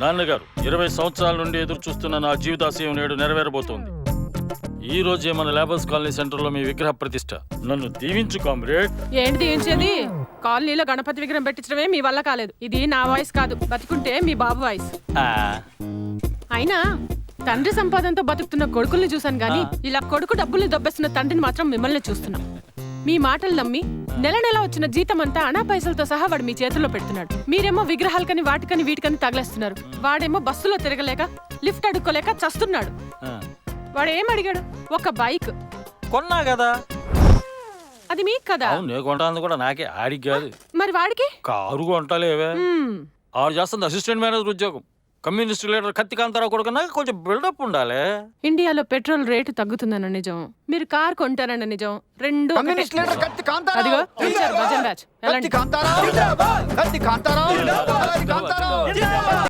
నాన్నగారు 20 సంవత్సరాల నుండి ఎదురు చూస్తున్న నా జీవితాశయం నేడు నెరవేరబోతోంది. ఈ రోజే మన లేబర్స్ కాలనీ సెంటర్లో మీ విగ్రహ ప్రతిష్ట. నన్ను దీవించు కామ్రేడ్. ఏంటి దీవించేది? కాలనీలో గణపతి విగ్రహం పెట్టించడమే మీ వల్ల కాలేదు. ఇది నా వాయిస్ కాదు, బతికుంటే మీ బాబు వాయిస్. అయినా తండ్రి సంపాదనతో బతుకుతున్న కొడుకుల్ని చూసాను గానీ ఇలా కొడుకు డబ్బుల్ని దొబ్బేస్తున్న తండ్రిని మాత్రం మిమ్మల్ని చూస్తున్నాం. మీ మాటలు నమ్మి నెల నెల వచ్చిన జీతం అంతా అనా పైసలతో సహా వాడు మీ చేతుల్లో పెడుతున్నాడు. మీరేమో విగ్రహాలకని వాటికని వీటికని తగలేస్తున్నారు. వాడేమో బస్సులో తిరగలేక లిఫ్ట్ అడుక్కోలేక చస్తున్నాడు. వాడు ఏం అడిగాడు? ఒక బైక్ కొన్నా కదా. అది మీకు కదా? నేను కొంటాను కూడా నాకే, ఆడికి కాదు. మరి వాడికి కారు కొంటాలేవే. ఆడు చేస్తుంది అసిస్టెంట్ మేనేజర్ ఉద్యోగం. కమ్యూనిస్ట్ లీడర్ కత్తి కాంతారావు కొడుకున్నా కొంచెం బిల్డప్ ఉండాలి. ఇండియాలో పెట్రోల్ రేటు తగ్గుతుందన్న నిజం, మీరు కార్ కొంటారన్న నిజం, రెండు అదిగో భజన్ రాజ్.